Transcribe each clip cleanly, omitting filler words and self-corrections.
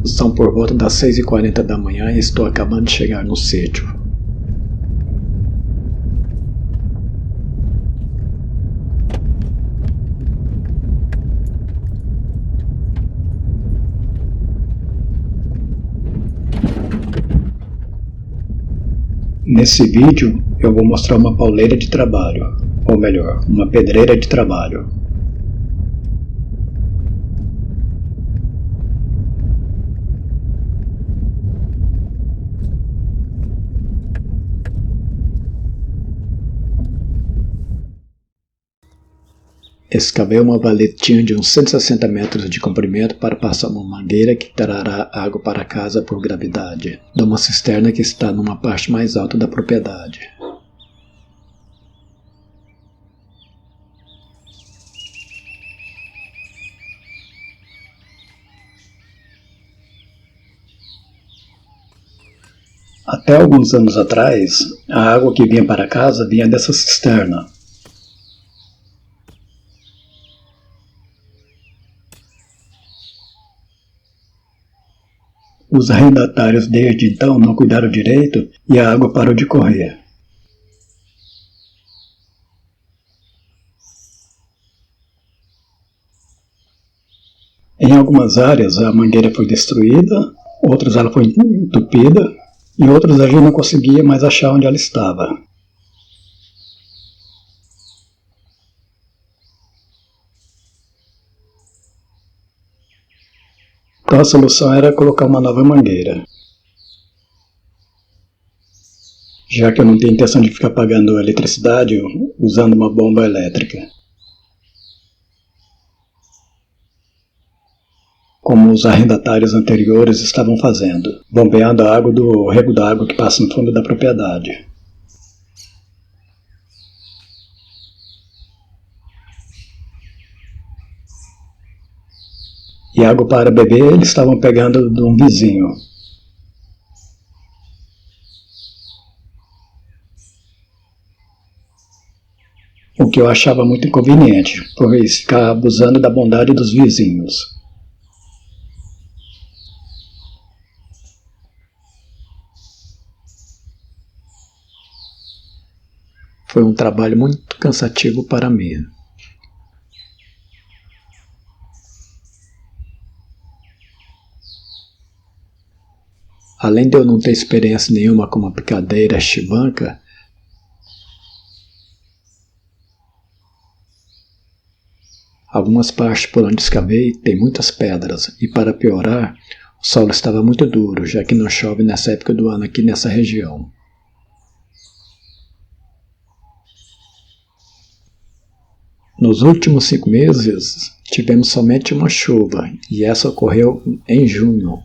São por volta das 6h40 da manhã e estou acabando de chegar no sítio. Nesse vídeo eu vou mostrar uma pauleira de trabalho, ou melhor, uma pedreira de trabalho. Escavei uma valetinha de uns 160 metros de comprimento para passar uma mangueira que trará água para casa por gravidade, de uma cisterna que está numa parte mais alta da propriedade. Até alguns anos atrás, a água que vinha para casa vinha dessa cisterna. Os arrendatários desde então não cuidaram direito e a água parou de correr. Em algumas áreas a mangueira foi destruída, outras ela foi entupida e outras a gente não conseguia mais achar onde ela estava. Então a solução era colocar uma nova mangueira. Já que eu não tenho intenção de ficar pagando eletricidade usando uma bomba elétrica. Como os arrendatários anteriores estavam fazendo, bombeando a água do rego d'água que passa no fundo da propriedade. E água para beber eles estavam pegando de um vizinho. O que eu achava muito inconveniente, pois ficar abusando da bondade dos vizinhos. Foi um trabalho muito cansativo para mim. Além de eu não ter experiência nenhuma com uma picadeira chibanca, algumas partes por onde escavei tem muitas pedras e, para piorar, o solo estava muito duro, já que não chove nessa época do ano aqui nessa região. Nos últimos 5 meses, tivemos somente uma chuva, e essa ocorreu em junho.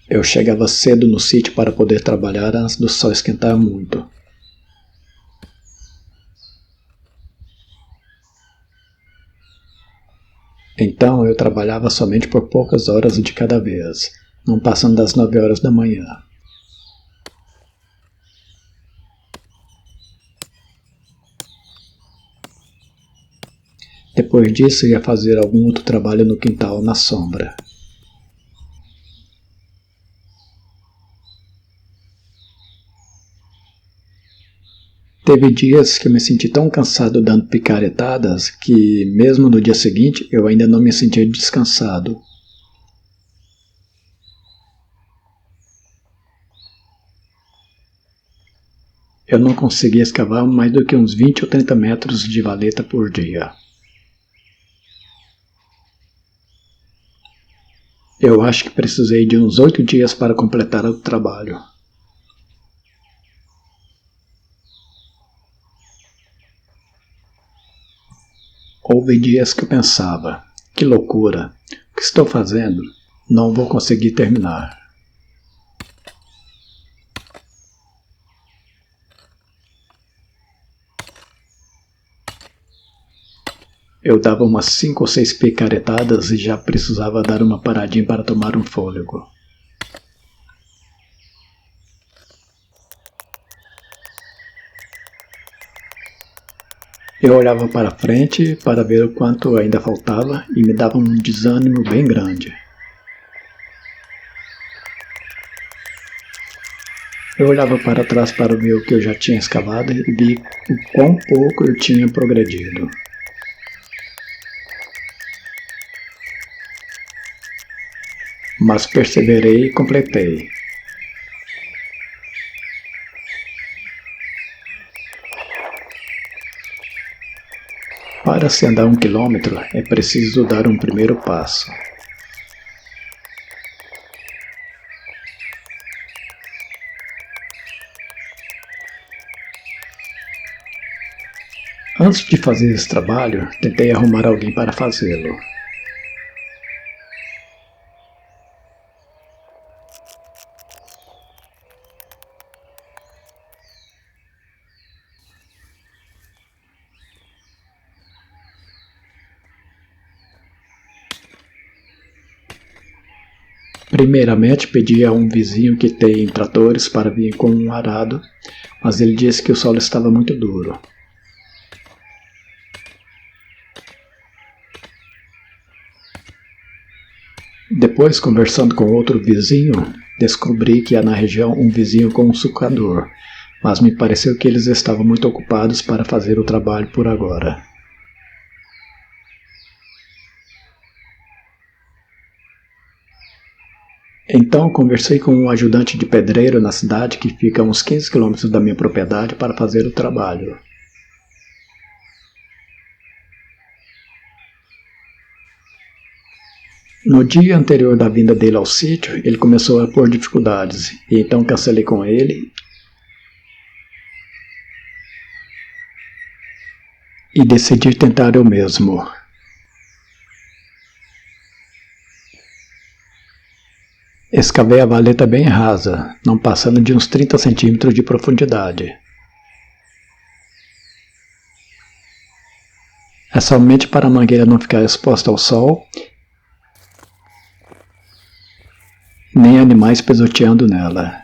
Eu chegava cedo no sítio para poder trabalhar antes do sol esquentar muito. Então eu trabalhava somente por poucas horas de cada vez, não passando das 9 horas da manhã. Depois disso, ia fazer algum outro trabalho no quintal na sombra. Teve dias que eu me senti tão cansado dando picaretadas que, mesmo no dia seguinte, eu ainda não me sentia descansado. Eu não conseguia escavar mais do que uns 20 ou 30 metros de valeta por dia. Eu acho que precisei de uns 8 dias para completar o trabalho. Houve dias que eu pensava, que loucura, o que estou fazendo? Não vou conseguir terminar. Eu dava umas 5 ou 6 picaretadas e já precisava dar uma paradinha para tomar um fôlego. Eu olhava para frente para ver o quanto ainda faltava e me dava um desânimo bem grande. Eu olhava para trás para ver o que eu já tinha escavado e vi o quão pouco eu tinha progredido. Mas perseverei e completei. Para se andar 1 quilômetro, é preciso dar um primeiro passo. Antes de fazer esse trabalho, tentei arrumar alguém para fazê-lo. Primeiramente pedi a um vizinho que tem tratores para vir com um arado, mas ele disse que o solo estava muito duro. Depois, conversando com outro vizinho, descobri que há na região um vizinho com um sulcador, mas me pareceu que eles estavam muito ocupados para fazer o trabalho por agora. Então conversei com um ajudante de pedreiro na cidade que fica a uns 15 quilômetros da minha propriedade para fazer o trabalho. No dia anterior da vinda dele ao sítio, ele começou a pôr dificuldades, e então cancelei com ele e decidi tentar eu mesmo. Escavei a valeta bem rasa, não passando de uns 30 centímetros de profundidade. É somente para a mangueira não ficar exposta ao sol, nem animais pisoteando nela.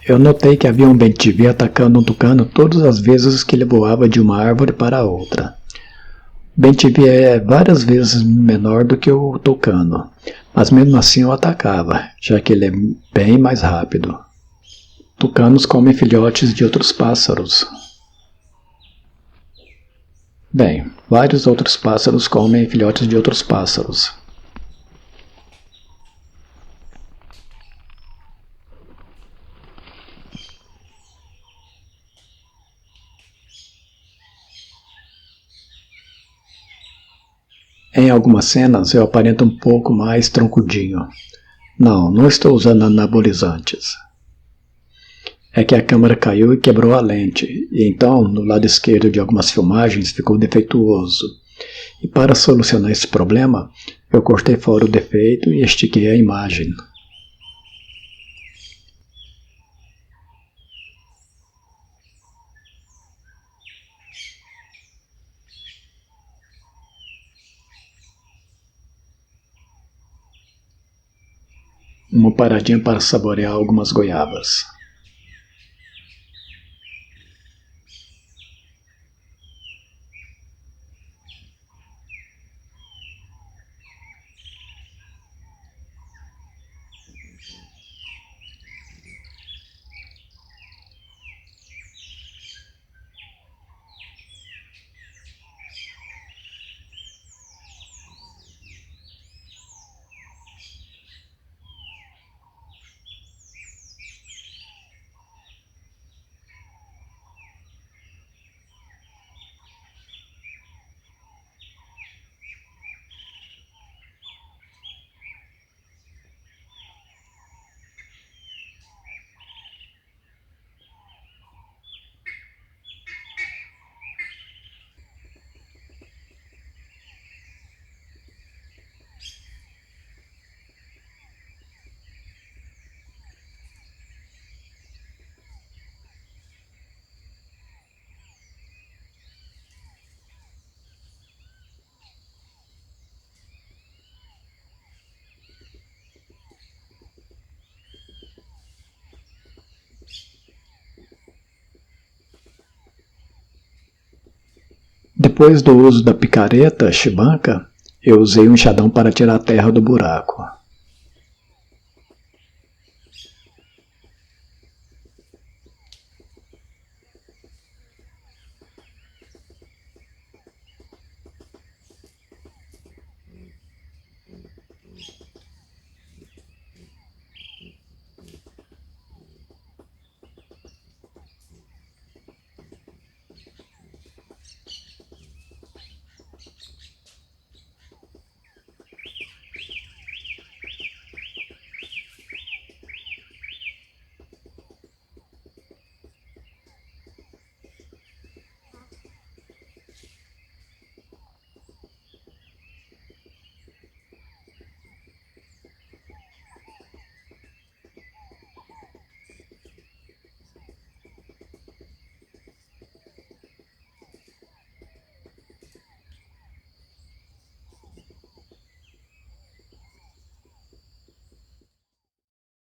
Eu notei que havia um bem-te-vi atacando um tucano todas as vezes que ele voava de uma árvore para outra. O bem-te-vi é várias vezes menor do que o tucano, mas mesmo assim o atacava, já que ele é bem mais rápido. Tucanos comem filhotes de outros pássaros. Bem, vários outros pássaros comem filhotes de outros pássaros. Em algumas cenas eu aparento um pouco mais troncudinho, Não estou usando anabolizantes. É que a câmera caiu e quebrou a lente, e então, no lado esquerdo de algumas filmagens ficou defeituoso. E para solucionar esse problema, eu cortei fora o defeito e estiquei a imagem. Uma paradinha para saborear algumas goiabas. Depois do uso da picareta chibanca, eu usei um enxadão para tirar a terra do buraco.